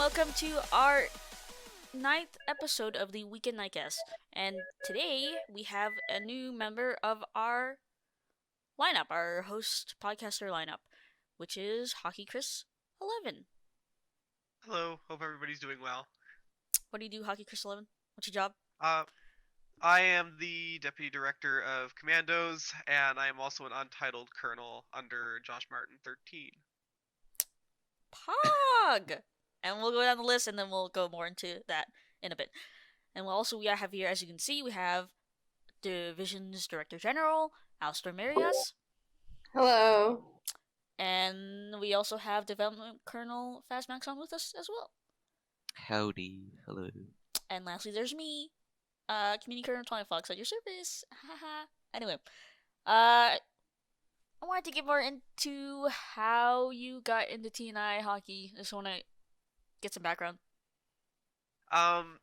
welcome to our ninth episode of the Weekend Nightcast. And today we have a new member of our lineup, our host podcaster lineup, which is Hockey Chris 11. Hello, hope everybody's doing well. What do you do, Hockey Chris 11? What's your job? I am the Deputy Director of Commandos, and I am also an Untitled Colonel under Josh Martin 13. Pog! And we'll go down the list and then we'll go more into that in a bit. And we have here, as you can see, we have Division's Director General, Alstroemerias. Hello. And we also have Development Colonel Phasmaxon with us as well. Howdy, hello. And lastly, there's me, Community Colonel TwilightFox at your service. Haha. Anyway, I wanted to get more into how you got into TNI hockey. I just want to get some background.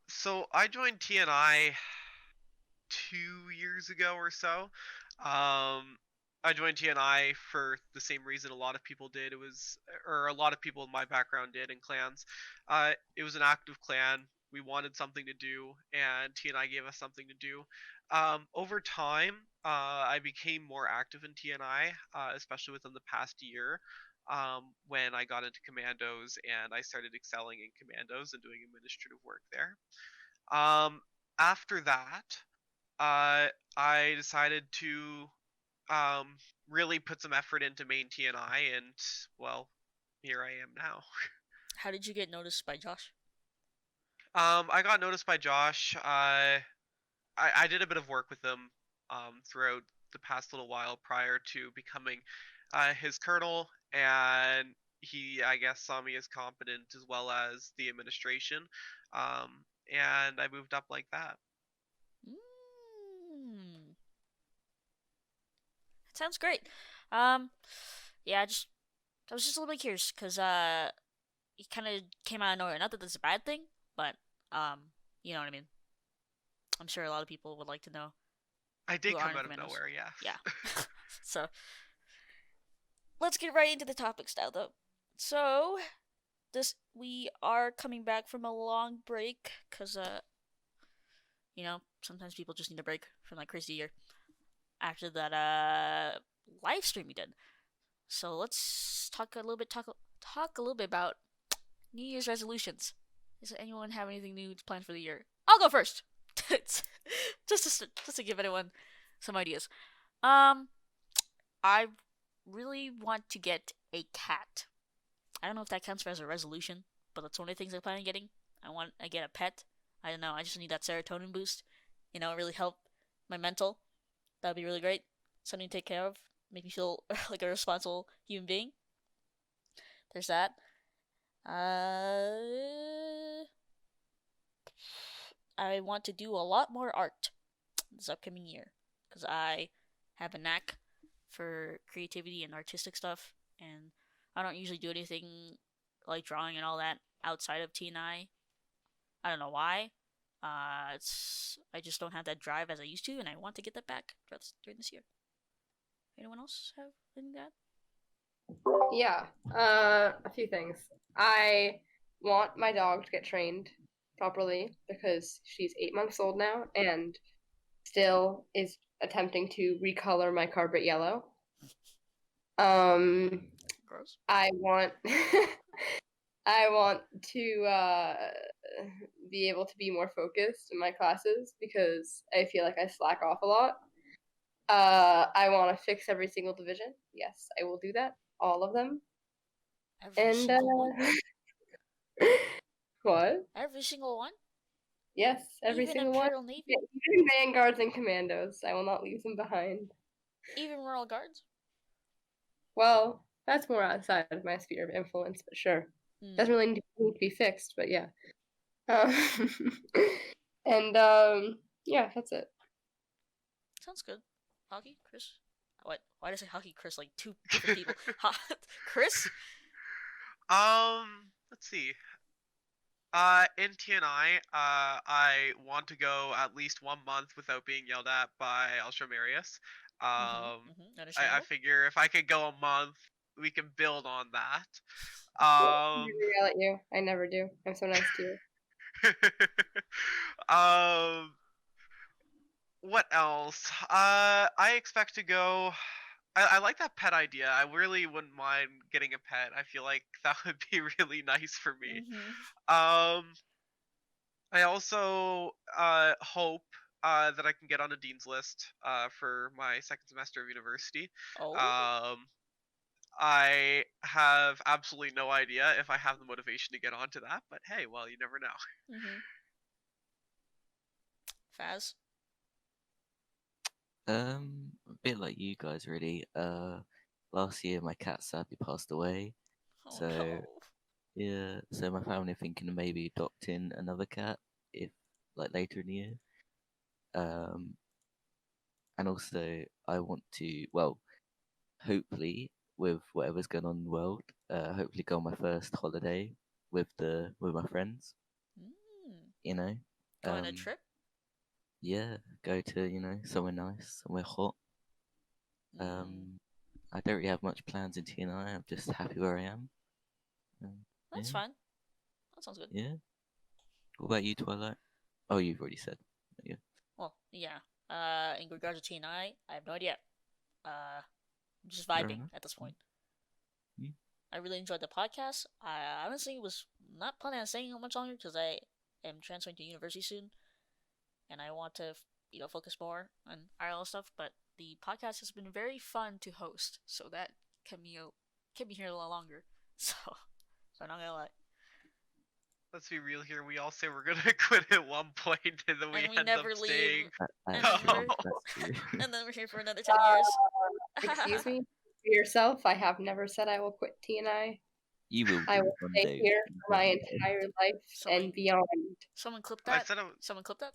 So I joined TNI 2 years ago or so. I joined TNI for the same reason a lot of people did. A lot of people in my background did in clans. It was an active clan. We wanted something to do, and TNI gave us something to do. Over time, I became more active in TNI, especially within the past year, when I got into Commandos and I started excelling in Commandos and doing administrative work there. After that, I decided to really put some effort into main TNI, and well, here I am now. How did you get noticed by Josh? I got noticed by Josh. I did a bit of work with him throughout the past little while prior to becoming his colonel, and he, I guess, saw me as competent as well as the administration, and I moved up like that. That sounds great. Yeah, I was just a little bit curious because he kind of came out of nowhere. Not that that's a bad thing, but you know what I mean. I'm sure a lot of people would like to know. I did come out of nowhere, yeah. Yeah. So let's get right into the topics now, though. So we are coming back from a long break because sometimes people just need a break from that crazy year after that live stream we did. So let's talk a little bit about New Year's resolutions. Does anyone have anything new planned for the year? I'll go first. just to give anyone some ideas. I really want to get a cat. I don't know if that counts as a resolution, but that's one of the things I plan on getting. I get a pet. I don't know. I just need that serotonin boost. Really help my mental. That'd be really great. Something to take care of. Make me feel like a responsible human being. There's that. I want to do a lot more art this upcoming year because I have a knack for creativity and artistic stuff, and I don't usually do anything like drawing and all that outside of TNI. I don't know why. I just don't have that drive as I used to, and I want to get that back during this year. Anyone else have anything to add? Yeah, a few things. I want my dog to get trained properly because she's 8 months old now and still is attempting to recolor my carpet yellow. Gross. I want to be able to be more focused in my classes because I feel like I slack off a lot. I want to fix every single division. Yes, I will do that. All of them. Every single one? What? Every single one? Yes, every Even single one. Imperial Navy? Even Vanguards and Commandos. I will not leave them behind. Even Royal Guards? Well, that's more outside of my sphere of influence, but sure. Doesn't really need to be fixed, but yeah. Yeah, that's it. Sounds good. Hockey, Chris? What? Why did I say hockey, Chris? Like two different people. Chris? Let's see. In TNI, I want to go at least 1 month without being yelled at by Alstroemerias. I figure if I could go a month we can build on that. I never yell at you. I never do. I'm so nice to you. What else? I expect to go. I like that pet idea. I really wouldn't mind getting a pet. I feel like that would be really nice for me. Um, I also hope that I can get on a dean's list for my second semester of university. Oh. I have absolutely no idea if I have the motivation to get onto that, but hey, well, you never know. Phaz? A bit like you guys, really. Last year my cat sadly passed away. Oh, So no. yeah, so my family are thinking of maybe adopting another cat if later in the year. And also I want to, well, hopefully with whatever's going on in the world, hopefully go on my first holiday with my friends. You know, Go on a trip? yeah, go to somewhere nice, somewhere hot. I don't really have much plans in TNI. I'm just happy where I am. That's fine. That sounds good. Yeah. What about you, Twilight? Oh, you've already said. Yeah. Well, yeah. In regards to TNI, I have no idea. I'm just vibing at this point. I really enjoyed the podcast. I honestly was not planning on staying much longer because I am transferring to university soon, and I want to, focus more on IRL stuff. But the podcast has been very fun to host, so that kept me here a lot longer. So I'm not gonna lie. Let's be real here. We all say we're gonna quit at one point, and then we end never up leave. staying. And then we're here for another 10 years. Excuse me? For yourself, I have never said I will quit TNI. You will. I will stay here for my entire life and beyond. Someone clip that. Someone clip that.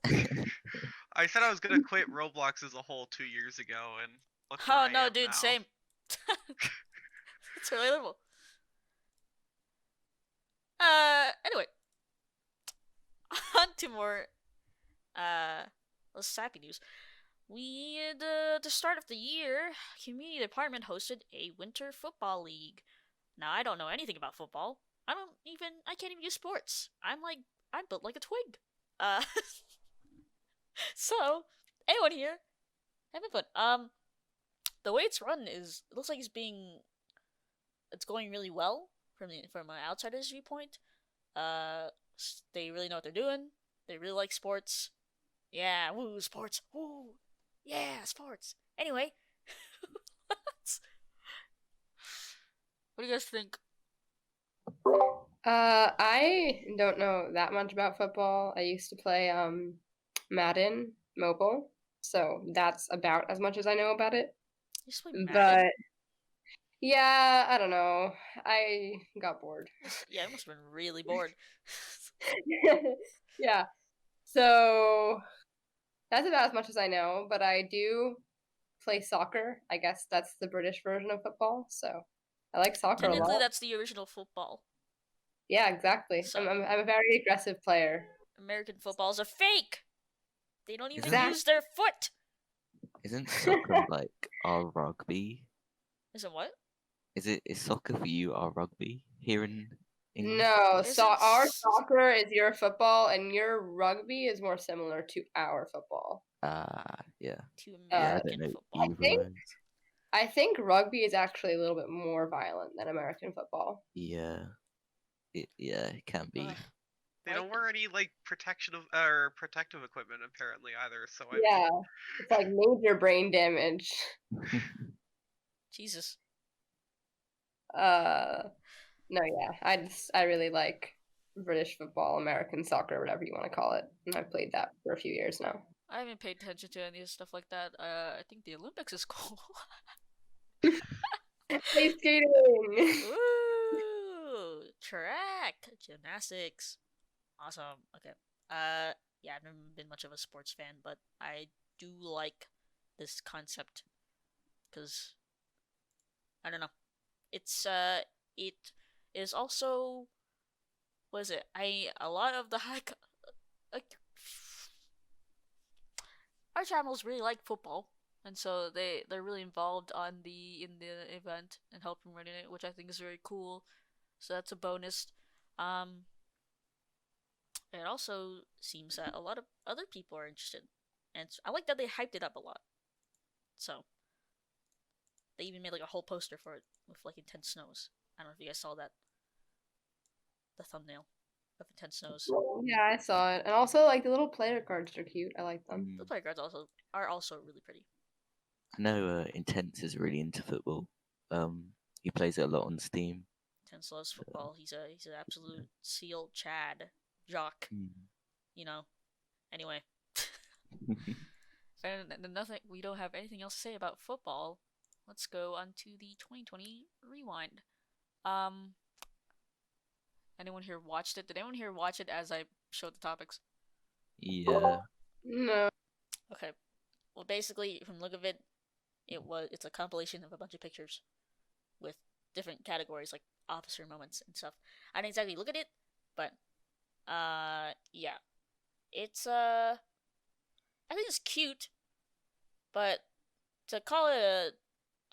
I said I was gonna quit Roblox as a whole 2 years ago, and look where I am dude, now. same. It's relatable. Anyway, on to more sappy news. The start of the year, community department hosted a winter football league. Now I don't know anything about football. I can't even use sports. I'm built like a twig. So anyone here have input? The way it's run it looks like it's going really well from an outsider's viewpoint. They really know what they're doing. They really like sports. Yeah, woo, sports. Woo, yeah, sports. Anyway, what do you guys think? I don't know that much about football. I used to play Madden mobile, so that's about as much as I know about it. You just play Madden? But yeah, I don't know. I got bored. Yeah, I must have been really bored. Yeah. So that's about as much as I know, but I do play soccer. I guess that's the British version of football, so I like soccer a lot. Technically, that's the original football. Yeah, exactly. So, I'm a very aggressive player. American footballs are fake! They don't even use their foot! Isn't soccer like our rugby? Is it what? Is soccer for you our rugby here in England? No, our soccer is your football, and your rugby is more similar to our football. Yeah. To American football. I think rugby is actually a little bit more violent than American football. Yeah. It can be. They don't wear any protective equipment apparently either. So it's like major brain damage. Jesus. No, yeah, I really like British football, American soccer, whatever you want to call it, and I've played that for a few years now. I haven't paid attention to any stuff like that. I think the Olympics is cool. Ice skating. Woo! Track, gymnastics, awesome. Okay. Yeah, I've never been much of a sports fan, but I do like this concept because I don't know. It's it is also what is it? A lot of the our channels really like football and so they're really involved in the event and helping running it, which I think is very cool. So that's a bonus. Um, it also seems that a lot of other people are interested, and I like that they hyped it up a lot. So they even made like a whole poster for it with like intense snows. I don't know if you guys saw that, the thumbnail of intense snows. Yeah, I saw it. And also, like, the little player cards are cute. I like them. The player cards are also really pretty. I know Intense is really into football. He plays it a lot on Steam. Intense loves football. He's an absolute seal Chad jock. You know. Anyway. And nothing. We don't have anything else to say about football. Let's go on to the 2020 rewind. Anyone here watched it? Did anyone here watch it as I showed the topics? Yeah. No. Okay. Well, basically, from the look of it, it's a compilation of a bunch of pictures with different categories like officer moments and stuff. I didn't exactly look at it, but yeah, it's I think it's cute, but to call it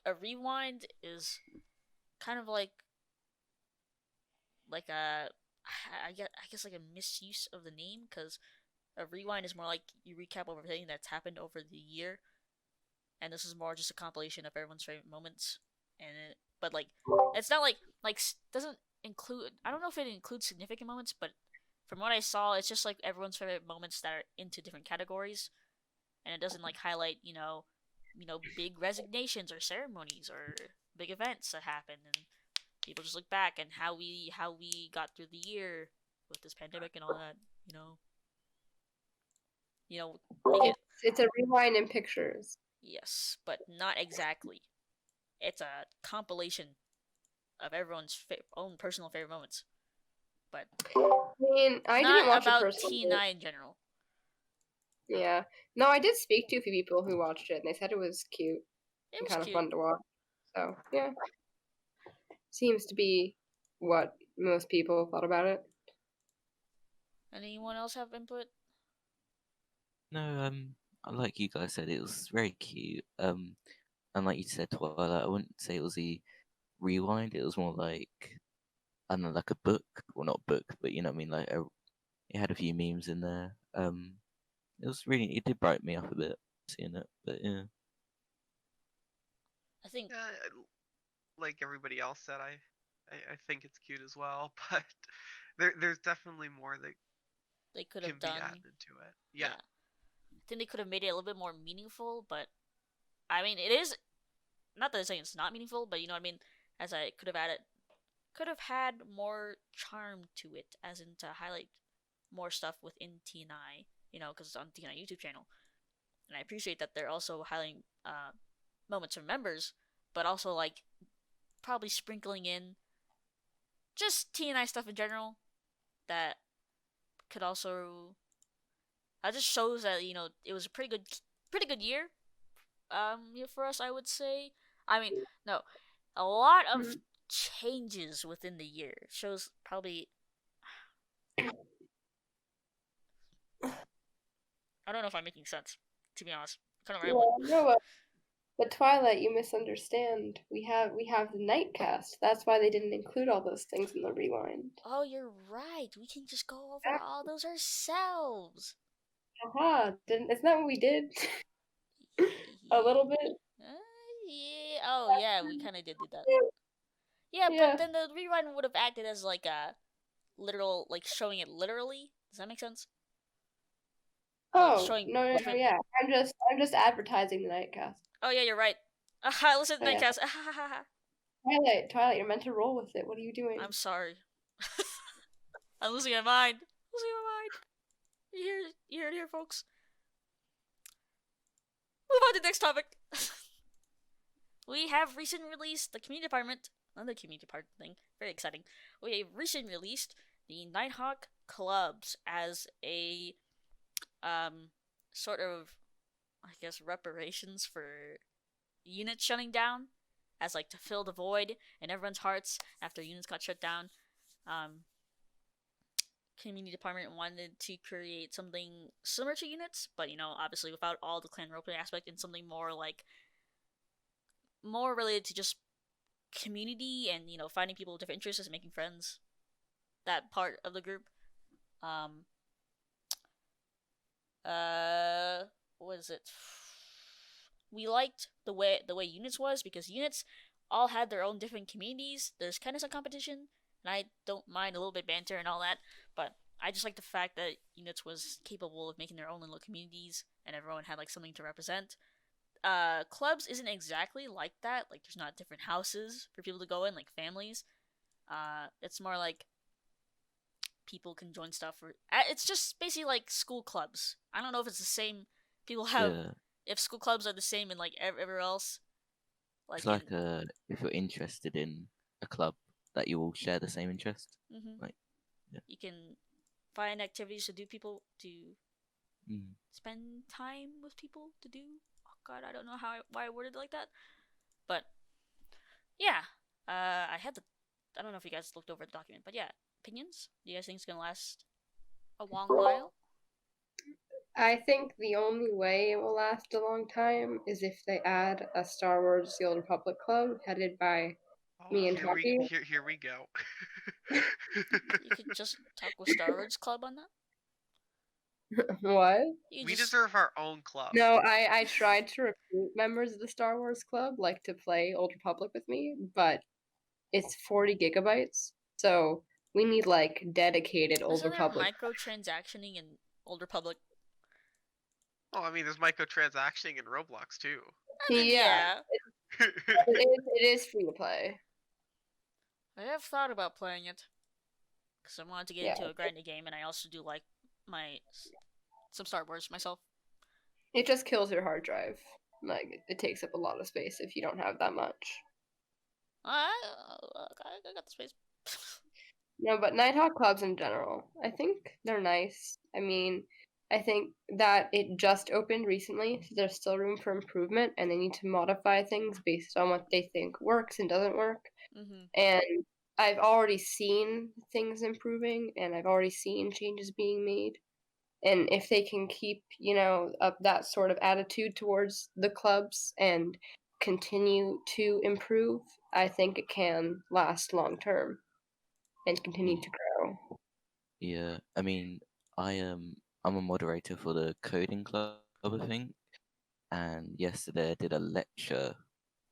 a rewind is kind of like a I guess like a misuse of the name, because a rewind is more like you recap over everything that's happened over the year, and this is more just a compilation of everyone's favorite moments. But like it's not like doesn't include. I don't know if it includes significant moments, but from what I saw, it's just like everyone's favorite moments that are into different categories, and it doesn't like highlight big resignations or ceremonies or big events that happen, and people just look back and how we got through the year with this pandemic and all that. It's a rewind in pictures. Yes, but not exactly. It's a compilation of everyone's own personal favorite moments. But I mean, I didn't watch not it about personally. TNI in general. Yeah. No, I did speak to a few people who watched it, and they said it was cute. It was kind cute. of fun to watch. So, yeah. Seems to be what most people thought about it. Anyone else have input? No, like you guys said, it was very cute. And like you said, Twilight, I wouldn't say it was a rewind. It was more like, I don't know, like a book. Well, not book, but you know what I mean. Like it had a few memes in there. It did brighten me up a bit seeing it, but yeah. I think, like everybody else said, I think it's cute as well, but there's definitely more that they could can have be done added to it. Yeah. I think they could have made it a little bit more meaningful, but I mean, it is not that I'm saying it's not meaningful, but you know what I mean. As I could have had more charm to it, as in to highlight more stuff within TNI, because it's on TNI YouTube channel, and I appreciate that they're also highlighting moments from members, but also like probably sprinkling in just TNI stuff in general that could also that just shows that it was a pretty good year for us, I would say. I mean, no, a lot of changes within the year. It shows probably I don't know if I'm making sense, to be honest. Kind of rambling. No, but Twilight, you misunderstand. We have the Nightcast. That's why they didn't include all those things in the rewind. Oh, you're right. We can just go over all those ourselves. Aha! Isn't that what we did? A little bit. Yeah. Oh, yeah. We kind of did do that. Yeah, but then the rewind would have acted as like a literal, like showing it literally. Does that make sense? Oh, no, yeah. I'm just advertising the Nightcast. Oh yeah, you're right. Listen to the Nightcast. Twilight, you're meant to roll with it. What are you doing? I'm sorry. I'm losing my mind. You hear it here, folks. Move on to the next topic. We have recently released the community department. Another community department thing. Very exciting. We have recently released the Nighthawk clubs as a sort of, I guess, reparations for units shutting down, as like to fill the void in everyone's hearts after units got shut down. community department wanted to create something similar to units, but obviously without all the clan roleplay aspect, and something more related to just community and finding people with different interests and making friends. That part of the group. What is it? We liked the way units was, because units all had their own different communities. There's kind of some competition, and I don't mind a little bit banter and all that, but I just like the fact that units was capable of making their own little communities, and everyone had something to represent. Clubs isn't exactly like that. There's not different houses for people to go in, like families. It's more like people can join stuff, or it's just basically like school clubs. I don't know if it's the same. People have if school clubs are the same in everywhere else. It's if you're interested in a club that you all share the same interest. Mm-hmm. You can find activities to do, people to spend time with people to do. Oh God, I don't know why I worded it like that, but yeah, I don't know if you guys looked over the document, but yeah, opinions. Do you guys think it's gonna last a long while? I think the only way it will last a long time is if they add a Star Wars The Old Republic club headed by me and Hockey. Here we go. You could just talk with Star Wars Club on that. What? We deserve our own club. No, I tried to recruit members of the Star Wars Club, to play Old Republic with me, but it's 40 gigabytes, so we need dedicated Old Republic. Isn't there microtransactioning in Old Republic? Oh, I mean, there's microtransactioning in Roblox too. Yeah. It is free to play. I have thought about playing it, because I wanted to get into a grindy game, and I also do like some Star Wars myself. It just kills your hard drive. It takes up a lot of space if you don't have that much. I got the space. No, but Nighthawk clubs in general, I think they're nice. I mean, I think that it just opened recently, so there's still room for improvement, and they need to modify things based on what they think works and doesn't work. Mm-hmm. And I've already seen things improving, and I've already seen changes being made. And if they can keep, up that sort of attitude towards the clubs and continue to improve, I think it can last long term and continue to grow. Yeah, I mean, I'm a moderator for the coding club, I think, and yesterday I did a lecture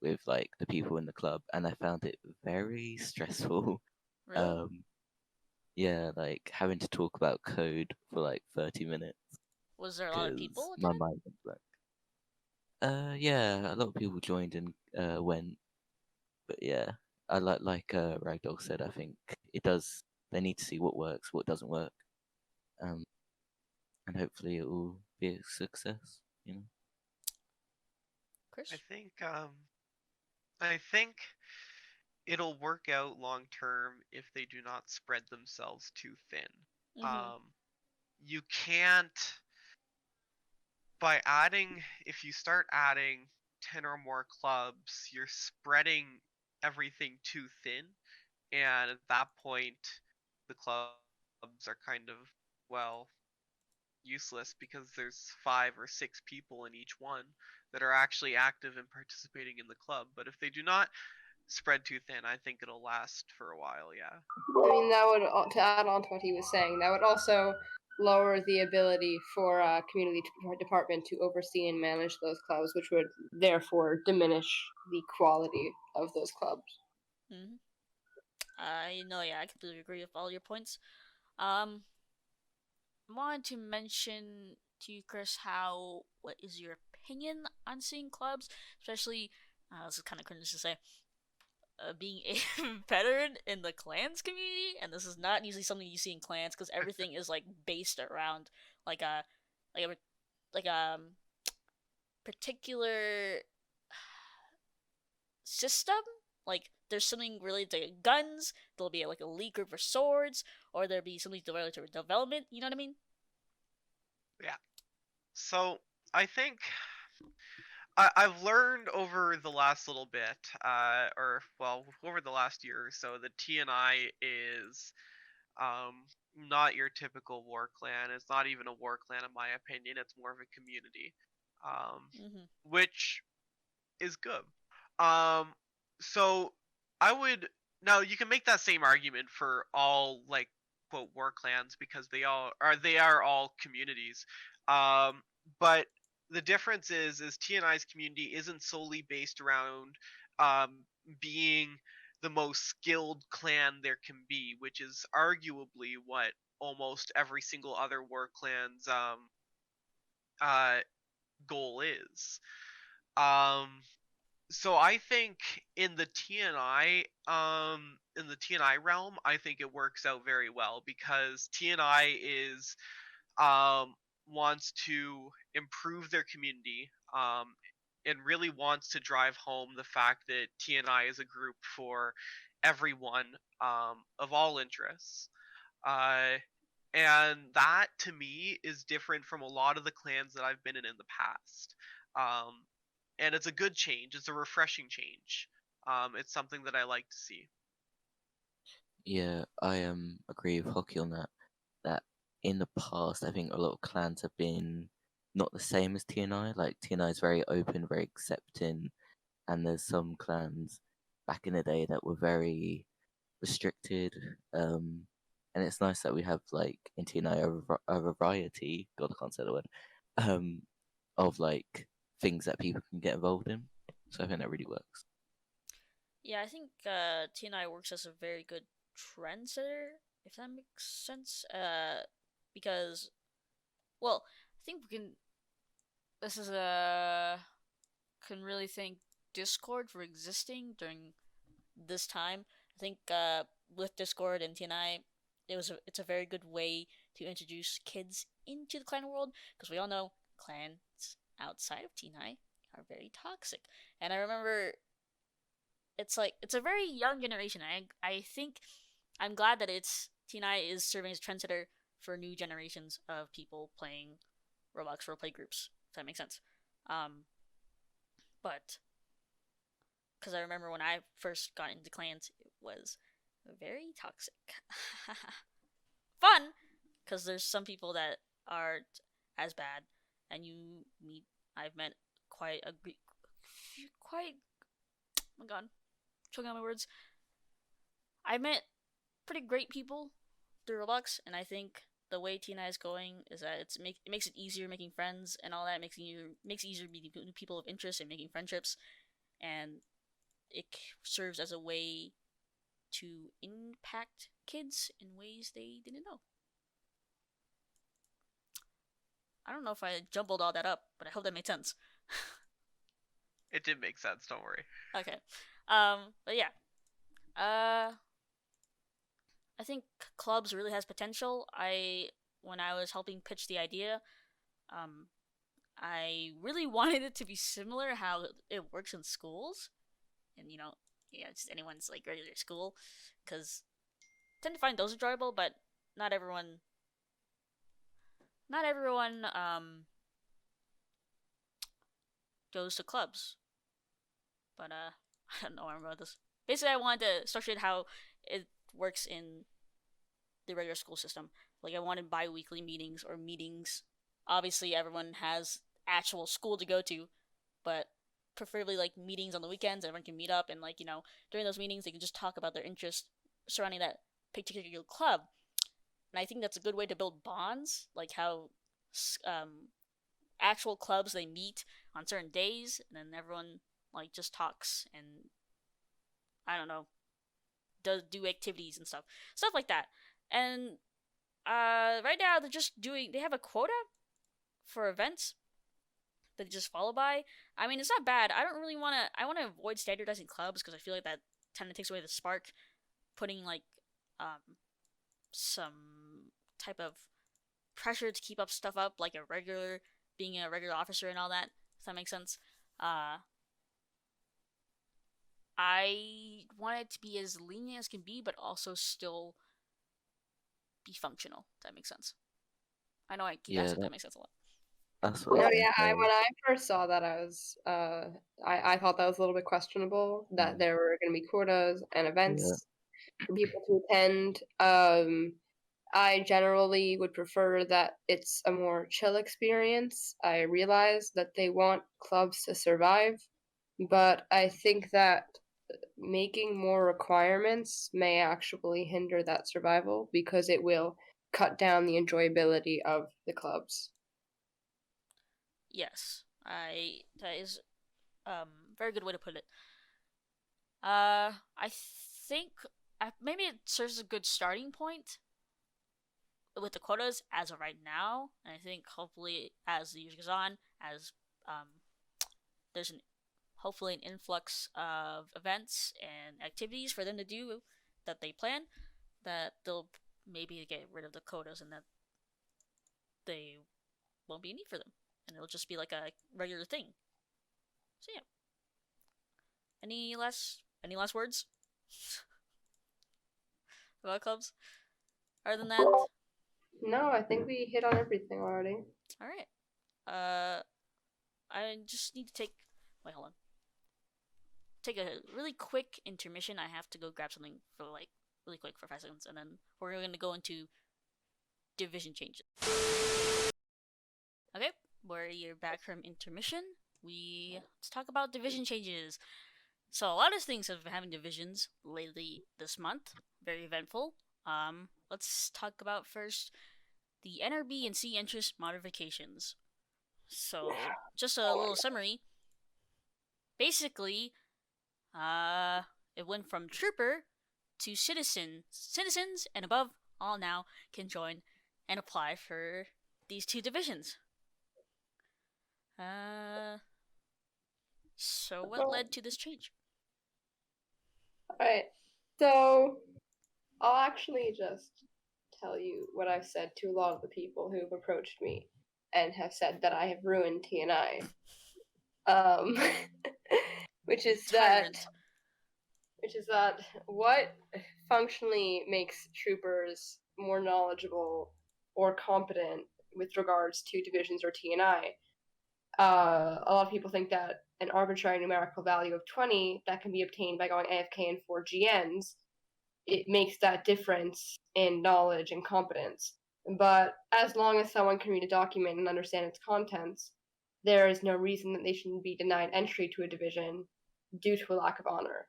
with the people in the club, and I found it very stressful. Really? Yeah, having to talk about code for 30 minutes. Was there a lot of people? My mind went blank. Yeah, a lot of people joined and went, but yeah, I like Ragdoll said. I think it does. They need to see what works, what doesn't work, and hopefully it will be a success. Chris? I think it'll work out long term if they do not spread themselves too thin. Mm-hmm. You can't, if you start adding 10 or more clubs, you're spreading everything too thin, and at that point the clubs are kind of, useless, because there's 5 or 6 people in each one that are actually active and participating in the club. But if they do not spread too thin, I think it'll last for a while. Yeah. I mean, that would, to add on to what he was saying, that would also lower the ability for community department to oversee and manage those clubs, which would therefore diminish the quality of those clubs. Mm-hmm. I completely agree with all your points. Wanted to mention to you, Chris, what is your opinion on seeing clubs, especially, this is kind of cringe to say, being a veteran in the clans community, and this is not usually something you see in clans, because everything is based around a particular system. There's something related to guns, there'll be a elite group for swords, or there'll be something related to development, you know what I mean? Yeah. So, I think I've learned over the last little bit, over the last year or so, that TNI is not your typical war clan. It's not even a war clan, in my opinion. It's more of a community, which is good. So I would now you can make that same argument for all like quote war clans because they are all communities. But the difference is TNI's community isn't solely based around being the most skilled clan there can be, which is arguably what almost every single other war clan's uh, goal is. Um, so I think in the TNI realm, I think it works out very well because TNI is wants to improve their community and really wants to drive home the fact that TNI is a group for everyone of all interests. Uh, and that to me is different from a lot of the clans that I've been in the past. And it's a good change. It's a refreshing change. It's something that I like to see. Yeah, I agree with Hockey on that. That in the past, I think a lot of clans have been not the same as TNI. Like TNI is very open, very accepting, and there's some clans back in the day that were very restricted. And it's nice that we have like in TNI a variety. God, I can't say the word. Of like things that people can get involved in. So I think that really works. Yeah, I think TNI works as a very good trendsetter, if that makes sense. Because, well, I think we can. This is a can really thank Discord for existing during this time. I think with Discord and TNI, it's a very good way to introduce kids into the clan world because we all know clans outside of TNI are very toxic. And I remember it's a very young generation. I think I'm glad that it's TNI is serving as a trendsetter for new generations of people playing Roblox roleplay groups. If that makes sense. But because I remember when I first got into clans, it was very toxic. Fun, because there's some people that aren't as bad, and I've met quite a quite. Oh my god, choking on my words. I met pretty great people through Roblox, and I think the way TNI is going is that it makes it easier making friends and all that. Makes it easier meeting new people of interest and making friendships, and it serves as a way to impact kids in ways they didn't know. I don't know if I jumbled all that up, but I hope that made sense. It did make sense, don't worry. Okay. But yeah. I think clubs really has potential. When I was helping pitch the idea, I really wanted it to be similar how it works in schools. And just anyone's like regular school, because I tend to find those enjoyable, but not everyone goes to clubs. But I don't know where I'm going with this. Basically, I wanted to structure it how it works in the regular school system. Like I wanted bi-weekly meetings or meetings. Obviously, everyone has actual school to go to, but preferably like meetings on the weekends. Everyone can meet up and during those meetings they can just talk about their interests surrounding that particular club. And I think that's a good way to build bonds, like how actual clubs they meet on certain days, and then everyone like just talks and I don't know, do activities and stuff like that. And right now they have a quota for events that they just follow by. I mean, it's not bad. I want to avoid standardizing clubs because I feel like that kind of takes away the spark. Putting like some type of pressure to keep stuff up, like being a regular officer and all that. If that makes sense. I want it to be as lenient as can be, but also still be functional. If that makes sense. I know I keep asking. That makes sense a lot. That's what when I first saw that, I was I thought that was a little bit questionable that there were going to be quotas and events for people to attend. I generally would prefer that it's a more chill experience. I realize that they want clubs to survive, but I think that making more requirements may actually hinder that survival because it will cut down the enjoyability of the clubs. Yes, that is very good way to put it. I think maybe it serves as a good starting point with the quotas as of right now. And I think hopefully as the year goes on, as there's hopefully an influx of events and activities for them to do that they plan, that they'll maybe get rid of the quotas and that they won't be a need for them, and it'll just be like a regular thing. So yeah. Any last words about clubs? Other than that, No, I think we hit on everything already. all right. I just need to take. Wait, hold on. Take a really quick intermission. I have to go grab something for like really quick for 5 seconds, and then we're gonna go into division changes. Okay, we're back from intermission. Let's talk about division changes. So a lot of things have been having divisions lately this month. Very eventful. Let's talk about first the NRB and C interest modifications. So just a little summary. Basically, it went from trooper to citizen. Citizens and above all now can join and apply for these two divisions. So what led to this change? Alright, so I'll actually just tell you what I've said to a lot of the people who've approached me and have said that I have ruined TNI. Which is that what functionally makes troopers more knowledgeable or competent with regards to divisions or TNI. A lot of people think that an arbitrary numerical value of 20 that can be obtained by going AFK in 4 GNs, it makes that difference in knowledge and competence. But as long as someone can read a document and understand its contents, there is no reason that they shouldn't be denied entry to a division due to a lack of honor.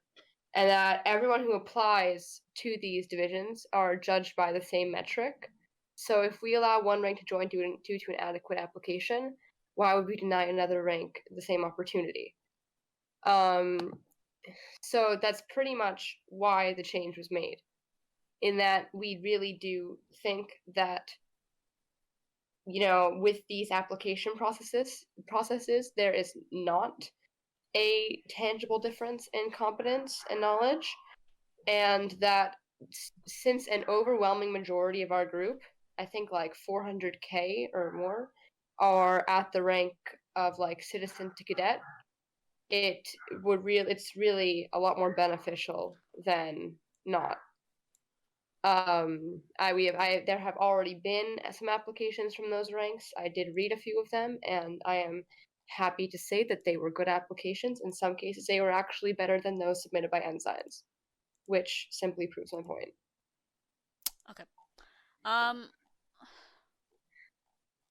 And that everyone who applies to these divisions are judged by the same metric. So if we allow one rank to join due to an adequate application, why would we deny another rank the same opportunity? So that's pretty much why the change was made. In that we really do think that, with these application processes, there is not a tangible difference in competence and knowledge, and that since an overwhelming majority of our group, I think like 400k or more, are at the rank of like citizen to cadet, it's really a lot more beneficial than not. There have already been some applications from those ranks. I did read a few of them, and I am happy to say that they were good applications. In some cases, they were actually better than those submitted by ensigns, which simply proves my point. Okay.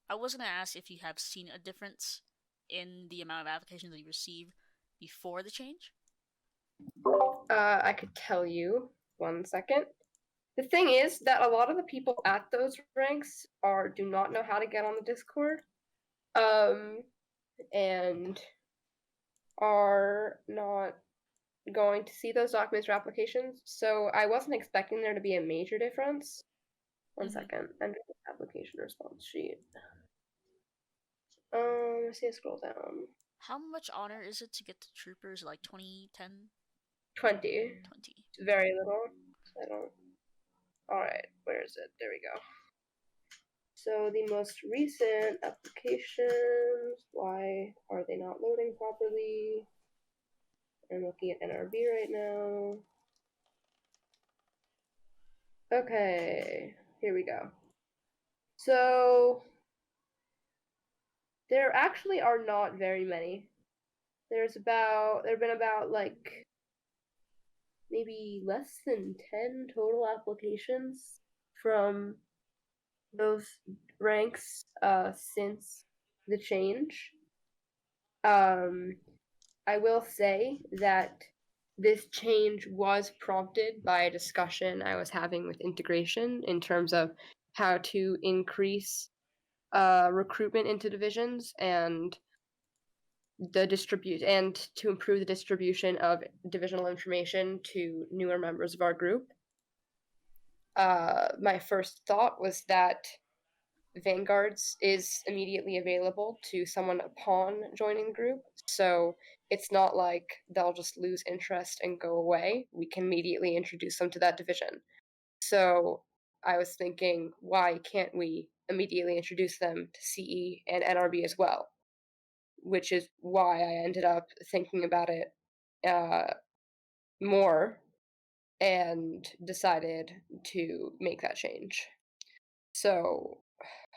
I was gonna ask if you have seen a difference in the amount of applications that you received before the change. I could tell you. 1 second. The thing is that a lot of the people at those ranks do not know how to get on the Discord, and are not going to see those documents or applications. So I wasn't expecting there to be a major difference. 1 second. Enter the application response sheet. Let's see. Scroll down. How much honor is it to get the troopers? Like 20, 10? 20. 20. It's very little. I don't. Alright, where is it? There we go. So the most recent applications, why are they not loading properly? I'm looking at NRB right now. Okay, here we go. So there actually are not very many. There have been about like maybe less than 10 total applications from those ranks since the change. I will say that this change was prompted by a discussion I was having with integration in terms of how to increase recruitment into divisions and to improve the distribution of divisional information to newer members of our group. My first thought was that Vanguards is immediately available to someone upon joining the group, so it's not like they'll just lose interest and go away. We can immediately introduce them to that division. So I was thinking, why can't we immediately introduce them to CE and NRB as well? Which is why I ended up thinking about it more and decided to make that change. So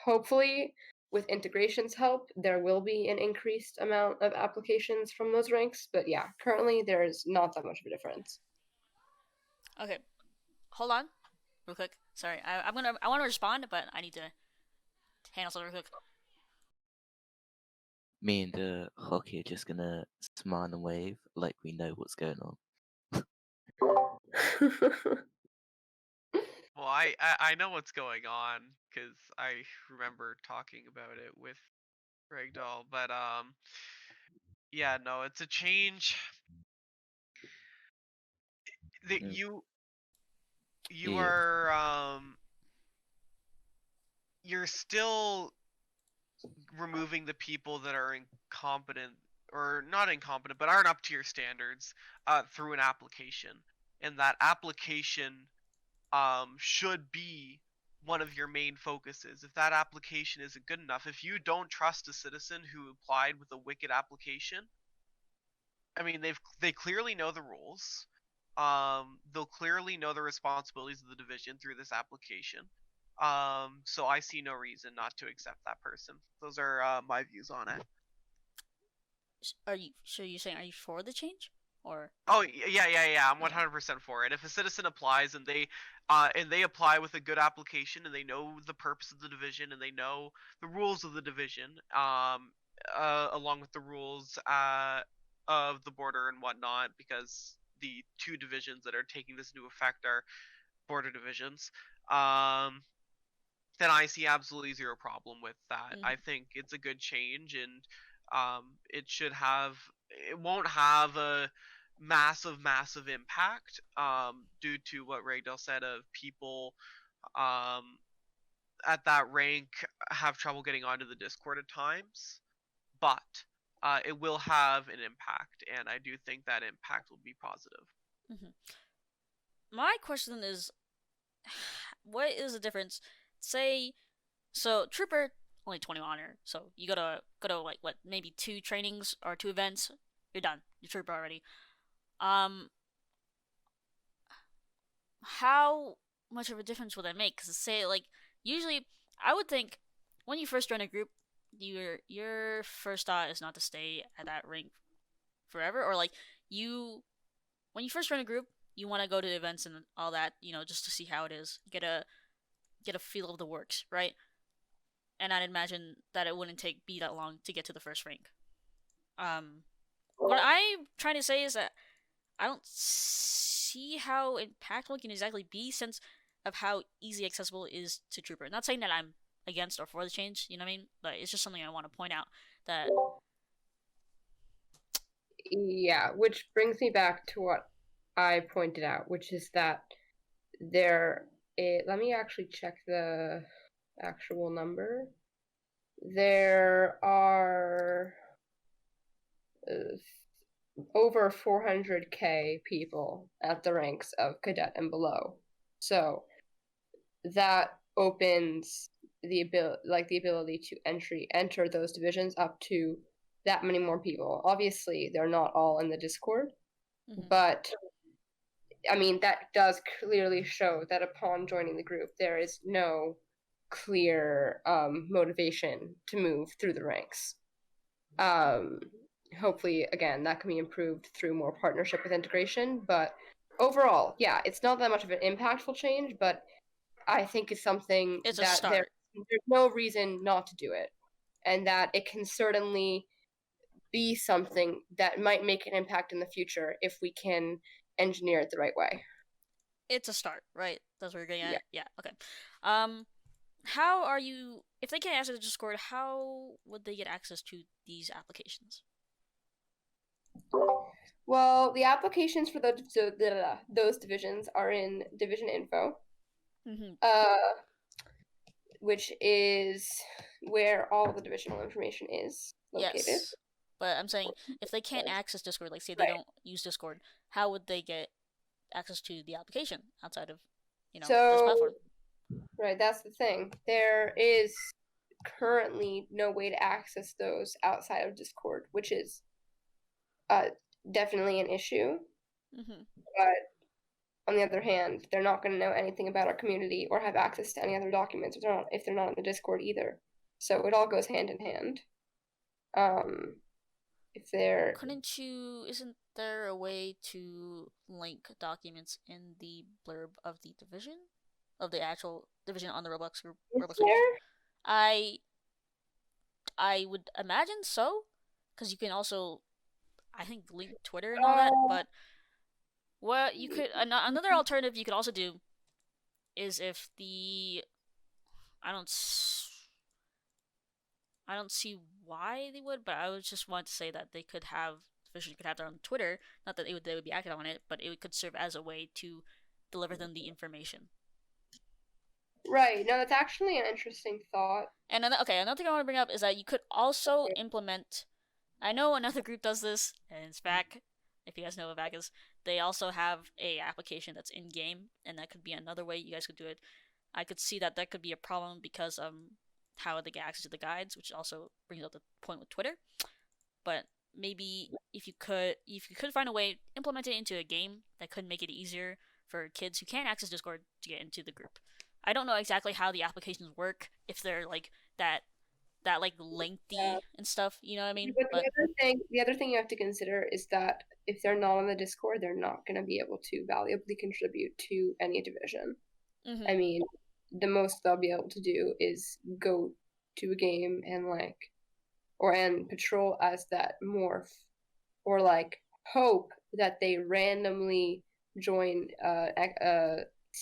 hopefully, with integration's help, there will be an increased amount of applications from those ranks. But yeah, currently there is not that much of a difference. Okay, hold on, real quick. Sorry, I want to respond, but I need to handle something real quick. Me and the hockey are just gonna smile and wave like we know what's going on. Well, I know what's going on because I remember talking about it with Ragdoll, but yeah, no, it's a change that Mm. you Yeah. are you're still removing the people that are incompetent or not incompetent but aren't up to your standards through an application, and that application should be one of your main focuses. If that application isn't good enough, if you don't trust a citizen who applied with a wicked application, I mean, they clearly know the rules. They'll clearly know the responsibilities of the division through this application. So I see no reason not to accept that person. Those are my views on it. You're saying, are you for the change? Or Oh yeah. I'm 100% for it. If a citizen applies and they apply with a good application and they know the purpose of the division and they know the rules of the division, along with the rules of the border and whatnot, because the two divisions that are taking this new effect are border divisions, then I see absolutely zero problem with that. I think it's a good change, and it won't have a massive impact due to what Ragdale said of people at that rank have trouble getting onto the Discord at times, but it will have an impact, and I do think that impact will be positive. My question is, what is the difference? Say, so Trooper only 20 honor, so you go to like what, maybe 2 trainings or 2 events, you're done. You're Trooper already. How much of a difference will that make? Because say, like, usually I would think when you first join a group, your first thought is not to stay at that rank forever, or like when you first join a group, you want to go to events and all that, just to see how it is, get a feel of the works, right? And I'd imagine that it wouldn't be that long to get to the first rank. What I'm trying to say is that I don't see how impactful it can exactly be, since of how easy accessible it is to Trooper. Not saying that I'm against or for the change, you know what I mean? But it's just something I want to point out that. Yeah, which brings me back to what I pointed out, which is that let me actually check the actual number. There are over 400k people at the ranks of cadet and below. So that opens the ability to enter those divisions up to that many more people. Obviously, they're not all in the Discord, but I mean, that does clearly show that upon joining the group, there is no clear motivation to move through the ranks. Hopefully, again, that can be improved through more partnership with integration. But overall, yeah, it's not that much of an impactful change, but I think it's something it's that a start. there's no reason not to do it, and that it can certainly be something that might make an impact in the future if we can engineer it the right way. It's a start, right? That's what you're getting at? Yeah, okay. How are you... If they can't access the Discord, how would they get access to these applications? Well, the applications for those divisions are in Division Info, which is where all the divisional information is located. Yes, but I'm saying, if they can't access Discord, like say they don't use Discord, how would they get access to the application outside of, this platform? Right, that's the thing. There is currently no way to access those outside of Discord, which is definitely an issue. But on the other hand, they're not going to know anything about our community or have access to any other documents if they're not in the Discord either. So it all goes hand in hand. Isn't there a way to link documents in the blurb of the division? Of the actual division on the Roblox group? I would imagine so, because you can also, I think, link Twitter and all that, but what you could... Another alternative you could also do is if the... I don't see why they would, but I would just want to say that they could have... Division could have their own Twitter, not that they would be active on it, but it could serve as a way to deliver them the information. Right. No, that's actually an interesting thought. And another thing I want to bring up is that you could also implement... I know another group does this, and it's VAC. If you guys know what VAC is, they also have a application that's in-game, and that could be another way you guys could do it. I could see that could be a problem because how they get access to the guides, which also brings up the point with Twitter. But maybe if you could find a way, implement it into a game that could make it easier for kids who can't access Discord to get into the group. I don't know exactly how the applications work, if they're like that like lengthy and stuff, you know what I mean? But the other thing you have to consider is that if they're not on the Discord, they're not going to be able to valuably contribute to any division. I mean, the most they'll be able to do is go to a game and patrol as that morph, or like hope that they randomly join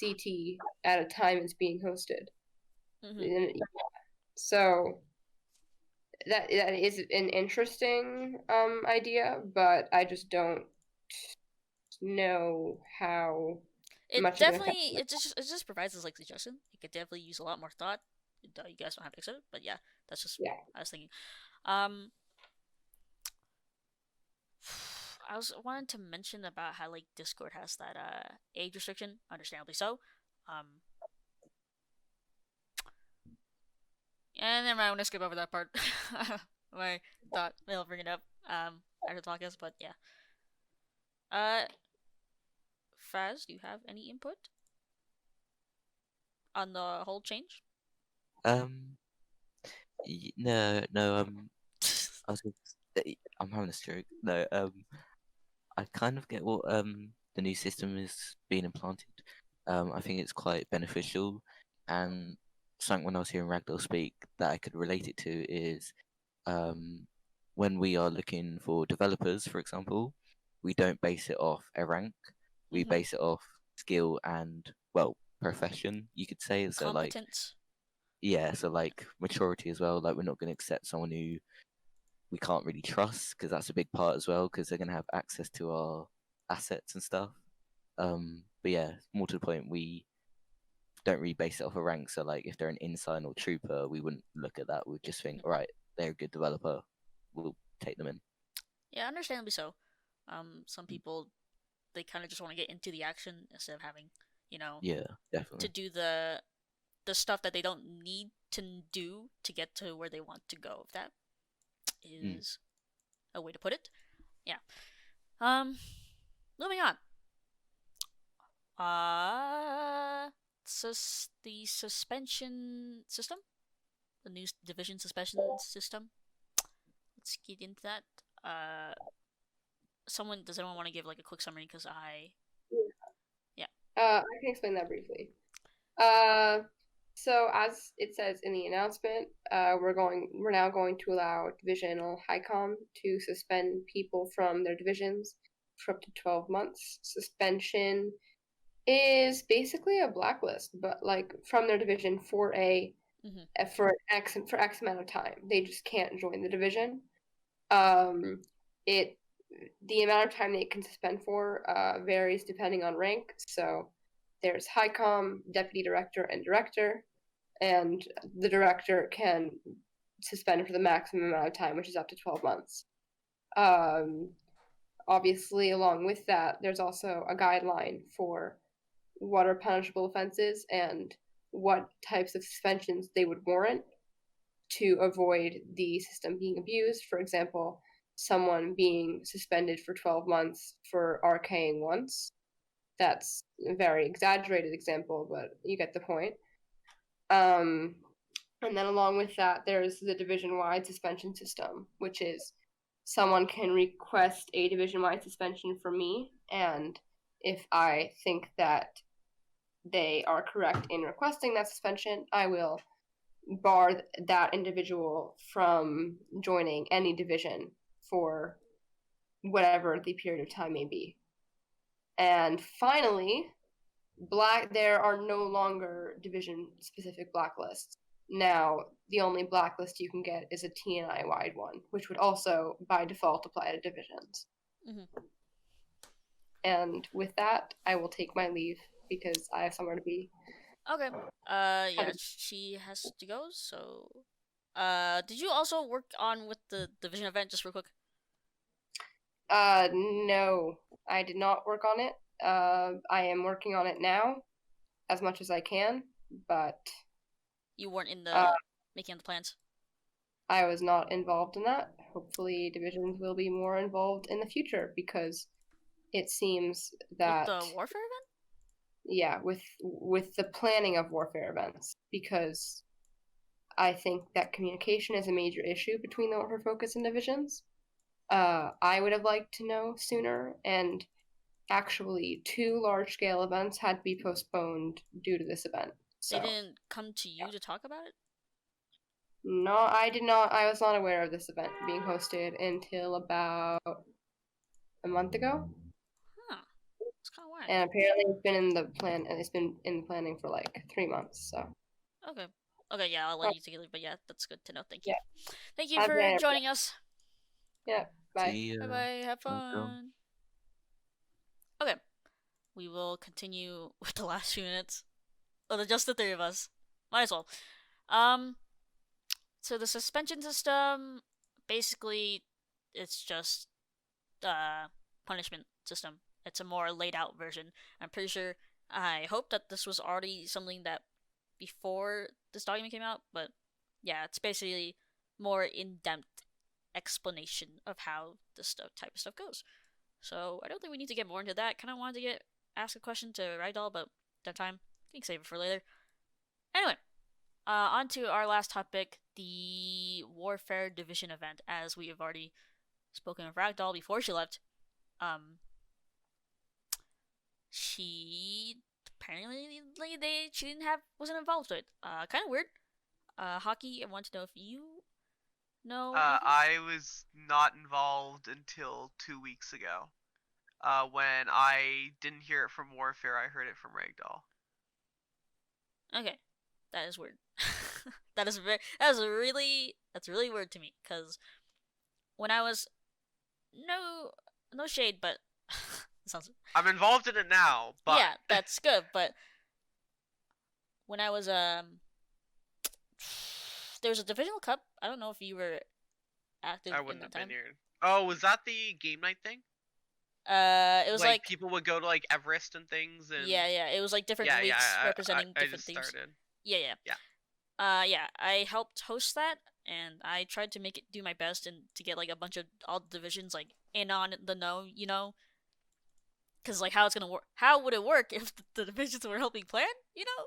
CT at a time it's being hosted. So that is an interesting idea, but I just don't know how much it just provides us like suggestion. It could definitely use a lot more thought. You guys don't have to accept it, but yeah, that's just what I was thinking. I wanted to mention about how like Discord has that age restriction, understandably so. And never mind, I'm gonna skip over that part. I thought they'll bring it up after the podcast, but yeah. Faz, do you have any input on the whole change? No. I was gonna say, I'm having a stroke. No. I kind of get what the new system is being implanted. I think it's quite beneficial, and something when I was hearing Ragdoll speak that I could relate it to is when we are looking for developers, for example, we don't base it off a rank. We base it off skill and, well, profession, you could say. So competence. So like maturity as well. Like, we're not going to accept someone who we can't really trust, because that's a big part as well, because they're going to have access to our assets and stuff. But yeah, more to the point, we don't really base it off a rank. So like, if they're an ensign or trooper, we wouldn't look at that. We'd just think, all right, they're a good developer, we'll take them in. Yeah, understandably so. Some people, they kind of just want to get into the action instead of having, yeah, definitely, to do the stuff that they don't need to do to get to where they want to go. If that is a way to put it. Yeah. Moving on. The suspension system, the new division suspension system. Let's get into that. Does anyone want to give like a quick summary? Because I can explain that briefly. So as it says in the announcement, we're now going to allow divisional HICOM to suspend people from their divisions for up to 12 months. Suspension is basically a blacklist, but like from their division for X amount of time. They just can't join the division. The amount of time they can suspend for varies depending on rank. So there's HICOM, Deputy Director, and Director, and the Director can suspend for the maximum amount of time, which is up to 12 months. Obviously, along with that, there's also a guideline for what are punishable offenses and what types of suspensions they would warrant to avoid the system being abused. For example, someone being suspended for 12 months for RKing once. That's a very exaggerated example, but you get the point. And then along with that, there's the division-wide suspension system, which is someone can request a division-wide suspension from me, and if I think that they are correct in requesting that suspension, I will bar that individual from joining any division for whatever the period of time may be. And finally, there are no longer division-specific blacklists. Now, the only blacklist you can get is a TNI-wide one, which would also, by default, apply to divisions. Mm-hmm. And with that, I will take my leave because I have somewhere to be. Okay. Yeah, she has to go, so... did you also work on with the division event, just real quick? No, I did not work on it. I am working on it now, as much as I can, but... You weren't in the making of the plans? I was not involved in that. Hopefully divisions will be more involved in the future, because it seems that... With the warfare event? Yeah, with the planning of warfare events, because I think that communication is a major issue between the warfare focus and divisions. I would have liked to know sooner, and actually 2 large-scale events had to be postponed due to this event. So. They didn't come to you to talk about it? No, I did not. I was not aware of this event being hosted until about a month ago. Huh. It's kind of wild. And apparently it's been in the plan, and it's been in the planning for like 3 months, so. Okay. Okay, yeah, I'll let you take it, but yeah, that's good to know. Thank you. Yeah. Thank you for joining us. Yeah, bye. See ya. Bye-bye, have Welcome. fun. Okay. We will continue with the last few minutes. Oh, just the 3 of us. Might as well. So the suspension system, basically, it's just punishment system. It's a more laid out version. I'm pretty sure, I hope that this was already something that before this document came out, but yeah, it's basically more in-depth explanation of how this type of stuff goes. So I don't think we need to get more into that. Kind of wanted to ask a question to Ragdoll, but that time, we can save it for later. Anyway, on to our last topic, the Warfare Division event, as we have already spoken with Ragdoll before she left. She apparently she wasn't involved with it. Kind of weird. Hockey, I want to know if you know. I was not involved until 2 weeks ago. When I didn't hear it from Warfare, I heard it from Ragdoll. Okay, that is weird. That's really weird to me, because when I was no shade, but sounds. I'm involved in it now, but yeah, that's good. But when I was there was a divisional cup. I don't know if you were active. I wouldn't have been here. Oh, was that the game night thing? It was like people would go to like Everest and things, and yeah. It was like different weeks representing different things. Started. Yeah. I helped host that, and I tried to do my best and to get like a bunch of all the divisions like in on the know, you know, because like how it's gonna work. How would it work if the divisions were helping plan, you know?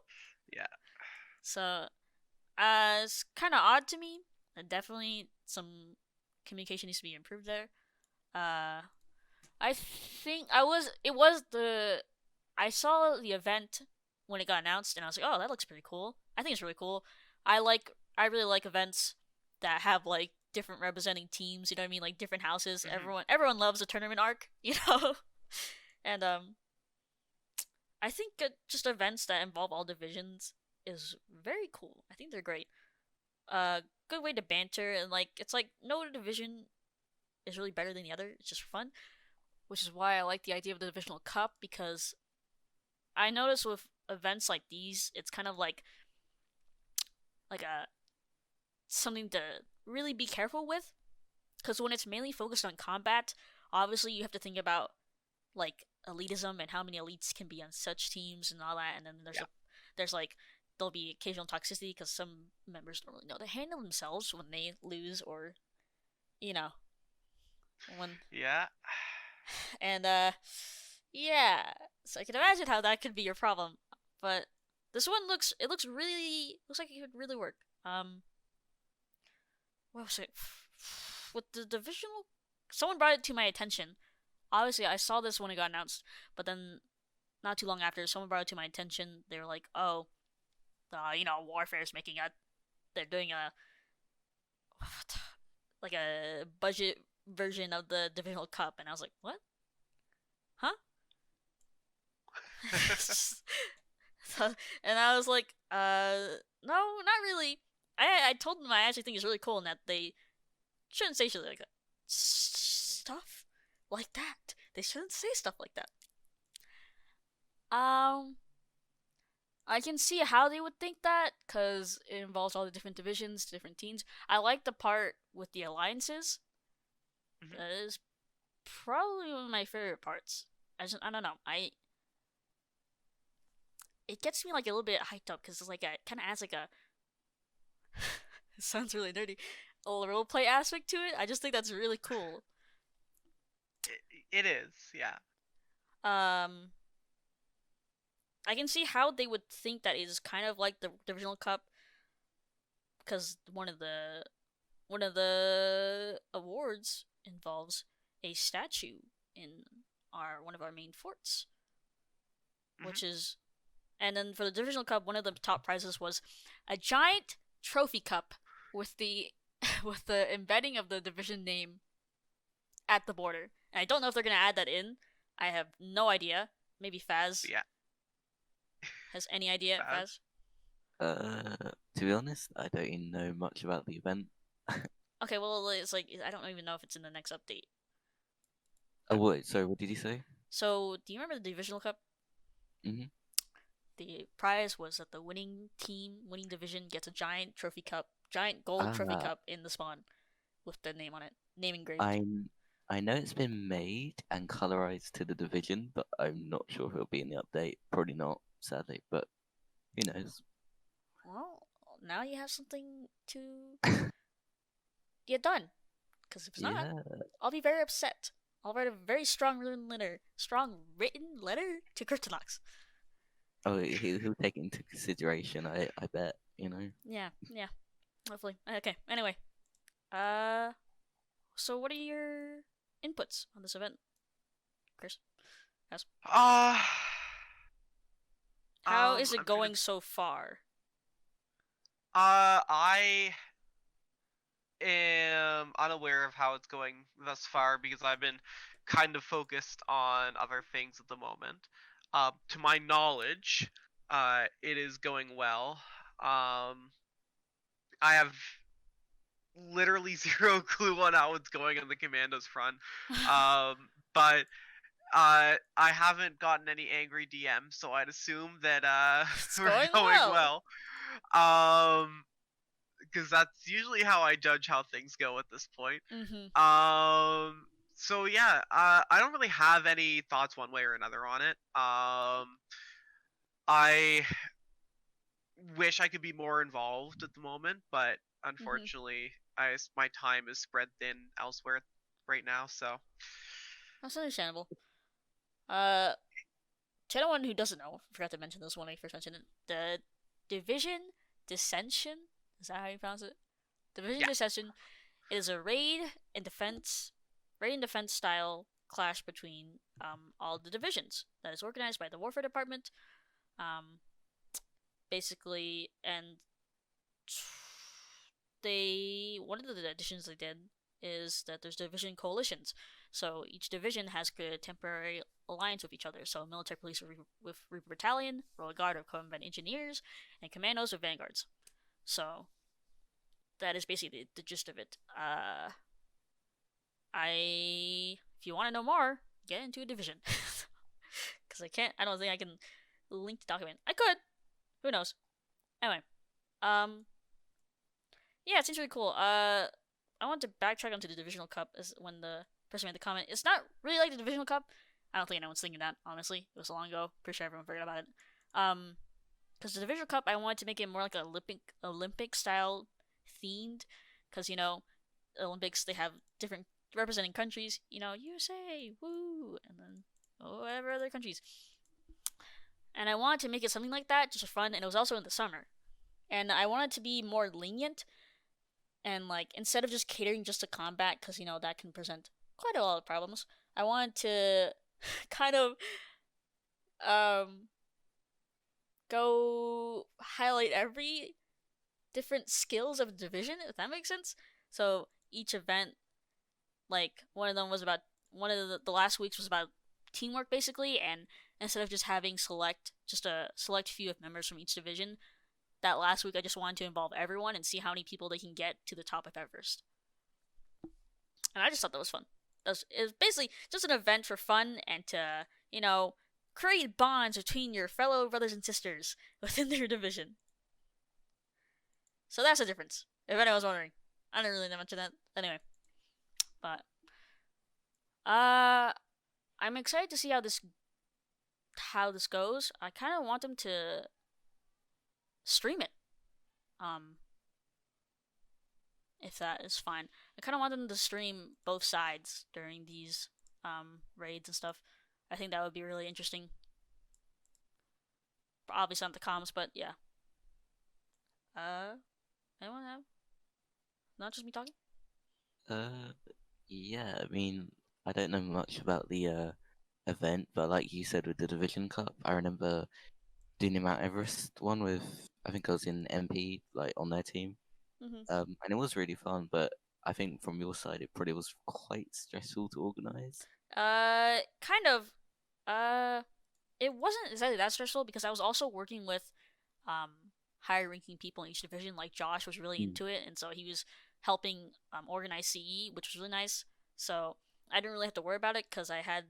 Yeah. So, it's kind of odd to me. And definitely some communication needs to be improved there. I think I saw the event when it got announced, and I was like, oh, that looks pretty cool. I think it's really cool. I really like events that have like different representing teams. You know what I mean? Like different houses. Everyone loves a tournament arc. You know, and I think just events that involve all divisions is very cool. I think they're great. Good way to banter, and like it's like no division is really better than the other. It's just fun, which is why I like the idea of the divisional cup, because I notice with events like these, it's kind of like a something to really be careful with, because when it's mainly focused on combat, obviously you have to think about like elitism and how many elites can be on such teams and all that, and then there's like there'll be occasional toxicity because some members don't really know to handle themselves when they lose, or you know, when and yeah, so I can imagine how that could be your problem. But this one looks like it could really work. What was it? With the divisional, someone brought it to my attention. Obviously, I saw this when it got announced, but then not too long after, someone brought it to my attention. They were like, "Oh, Warfare is they're doing a like a budget version of the divisional cup," and I was like, "What? Huh?" And I was like, no, not really. I told them I actually think it's really cool, and that they shouldn't say shit like that. Stuff like that. They shouldn't say stuff like that. I can see how they would think that, because it involves all the different divisions, different teams. I like the part with the alliances. Mm-hmm. That is probably one of my favorite parts. I don't know. It gets me like a little bit hyped up, because it's like it kind of adds like a it sounds really nerdy, a little roleplay aspect to it. I just think that's really cool. It is, yeah. I can see how they would think that is kind of like the divisional cup, because one of the awards involves a statue in one of our main forts, which is. And then for the divisional cup, one of the top prizes was a giant trophy cup with the embedding of the division name at the border. And I don't know if they're gonna add that in. I have no idea. Maybe Phaz. Yeah. Has any idea, Phaz? To be honest, I don't even know much about the event. Okay, well, it's like I don't even know if it's in the next update. Oh wait, sorry, what did you say? So, do you remember the divisional cup? Mm-hmm. The prize was that the winning division gets a giant trophy cup, giant gold trophy cup in the spawn, with the name on it, name engraved. I know it's been made and colorized to the division, but I'm not sure if it'll be in the update. Probably not, sadly, but who knows? Well, now you have something to get done, because if it's not, I'll be very upset. I'll write a very strong written letter to Cryptonox. Oh, he'll take it into consideration, I bet, you know? Yeah, hopefully. Okay, anyway. So what are your inputs on this event, Chris? Yes. How is it going so far? I am unaware of how it's going thus far, because I've been kind of focused on other things at the moment. To my knowledge, it is going well. I have literally zero clue on how it's going on the Commandos front. But I haven't gotten any angry DMs, so I'd assume that we're going well. Because that's usually how I judge how things go at this point. Mm-hmm. So yeah, I don't really have any thoughts one way or another on it. I wish I could be more involved at the moment, but unfortunately, my time is spread thin elsewhere right now. So that's understandable. To anyone who doesn't know, I forgot to mention this when I first mentioned it. The Division Dissension, is that how you pronounce it? Division Dissension is a raid and defense style clash between all the divisions that is organized by the Warfare Department. basically, and one of the additions they did is that there's division coalitions. So each division has created a temporary alliance with each other. So military police with Reaper Battalion, Royal Guard of Combat Engineers, and Commandos with Vanguards. So that is basically the gist of it. If you want to know more, get into a division. Because I don't think I can link the document. I could. Who knows? Anyway. Yeah, it seems really cool. I want to backtrack onto the Divisional Cup as when the person made the comment. It's not really like the Divisional Cup. I don't think anyone's thinking that, honestly. It was so long ago. Pretty sure everyone forgot about it. Because the Divisional Cup, I wanted to make it more like an Olympic style themed. Because, Olympics, they have different representing countries. USA, woo! And then, whatever other countries. And I wanted to make it something like that, just for fun. And it was also in the summer. And I wanted to be more lenient. And, instead of just catering just to combat, because, that can present quite a lot of problems, I wanted to kind of, go highlight every different skills of a division, if that makes sense. So, each event, one of the last weeks was about teamwork, basically, and instead of just having a select few of members from each division, that last week I just wanted to involve everyone and see how many people they can get to the top of Everest. And I just thought that was fun. It was basically just an event for fun and to, create bonds between your fellow brothers and sisters within their division. So that's the difference, if anyone was wondering. I didn't really know much of that. Anyway. But, I'm excited to see how this goes. I kind of want them to stream it, if that is fine. I kind of want them to stream both sides during these raids and stuff. I think that would be really interesting. Obviously not the comms, but yeah. Anyone have? Not just me talking? Yeah, I mean, I don't know much about the event, but like you said with the Division Cup, I remember doing the Mount Everest one with, I think I was in MP, on their team. Mm-hmm. And it was really fun, but I think from your side, it probably was quite stressful to organize. Kind of. It wasn't exactly that stressful because I was also working with, higher ranking people in each division. Like Josh was really into it, and so he was helping organize CE, which was really nice. So I didn't really have to worry about it because I had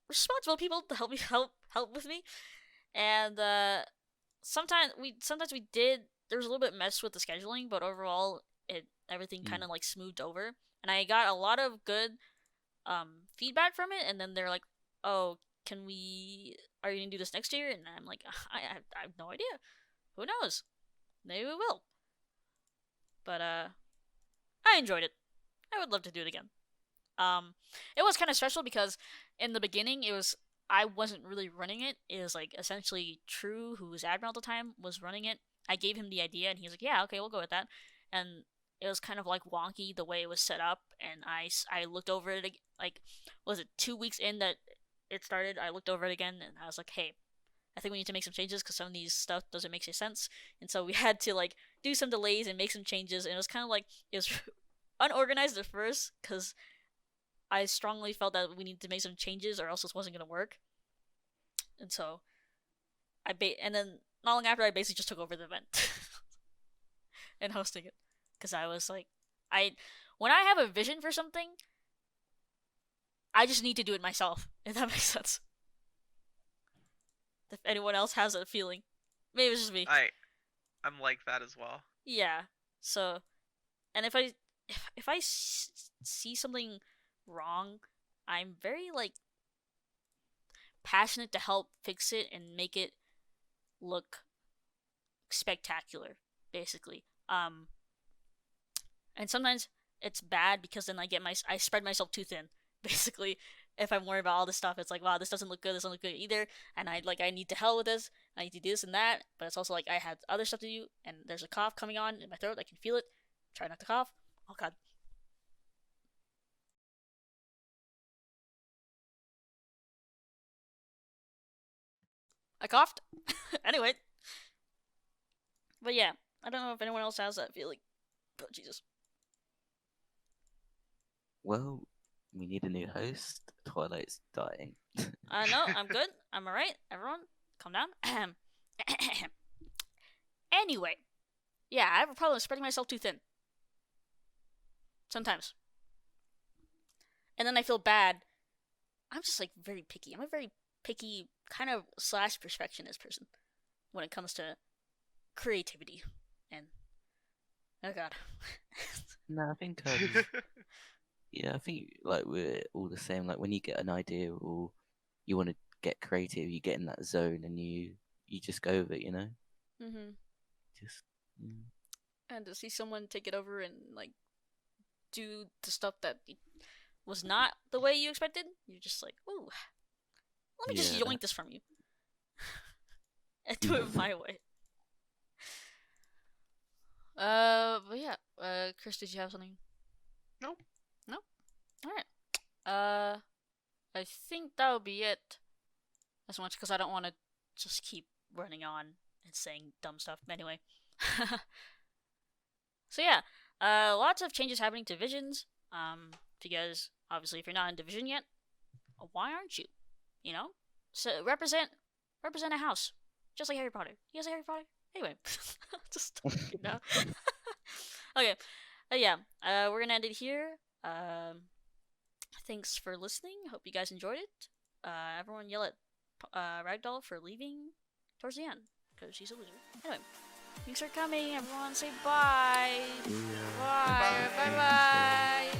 responsible people to help with me. And sometimes we did. There was a little bit mess with the scheduling, but overall everything kind of smoothed over, and I got a lot of good feedback from it. And then they're like, "Oh, are you gonna do this next year?" And I'm like, I have no idea. Who knows? Maybe we will. But I enjoyed it. I would love to do it again. It was kind of special because in the beginning I wasn't really running it. It was essentially True, who was Admiral at the time, was running it. I gave him the idea and he was like, "Yeah, okay, we'll go with that." And it was kind of wonky the way it was set up, and I looked over it was it 2 weeks in that it started? I looked over it again and I was like, "Hey, I think we need to make some changes because some of these stuff doesn't make any sense." And so we had to do some delays and make some changes, and it was kind of it was unorganized at first because I strongly felt that we needed to make some changes or else this wasn't gonna work. And so and then not long after I basically just took over the event and hosting it because I was when I have a vision for something, I just need to do it myself, if that makes sense. If anyone else has that feeling, maybe it's just me. I'm like that as well. Yeah. So, and if I see something wrong, I'm very passionate to help fix it and make it look spectacular, basically. And sometimes it's bad because then I spread myself too thin. Basically, if I'm worried about all this stuff, it's wow, this doesn't look good, this doesn't look good either, and I need to hell with this, I need to do this and that, but it's also I had other stuff to do, and there's a cough coming on in my throat, I can feel it, try not to cough, oh god. I coughed. Anyway. But yeah, I don't know if anyone else has that feeling. Oh, Jesus. Well, we need a new host. Twilight's dying. No, I'm good. I'm alright. Everyone, calm down. Anyway. Yeah, I have a problem spreading myself too thin. Sometimes. And then I feel bad. I'm just like very picky. I'm a very picky kind of / perfectionist person when it comes to creativity. And oh god. No, I think yeah, I think like we're all the same. Like when you get an idea or you want to get creative, you get in that zone and you just go with it, you know. Mhm. Just And to see someone take it over and like do the stuff that was not the way you expected, you're just like, ooh, let me just Yeah. yoink this from you and do it my way. But yeah, Chris, did you have something? Nope. No? Alright. I think that'll be it. As much because I don't want to just keep running on and saying dumb stuff. Anyway. So yeah, lots of changes happening to Visions. Because obviously, if you're not in Division yet, why aren't you? You know, so represent a house, just like Harry Potter. You guys like Harry Potter? Anyway, just you know. Okay, yeah, we're gonna end it here. Thanks for listening. Hope you guys enjoyed it. Everyone yell at Ragdoll for leaving towards the end because she's a loser. Anyway. Thanks for coming, everyone. Say bye. Yeah. Bye. Bye. Bye. Bye.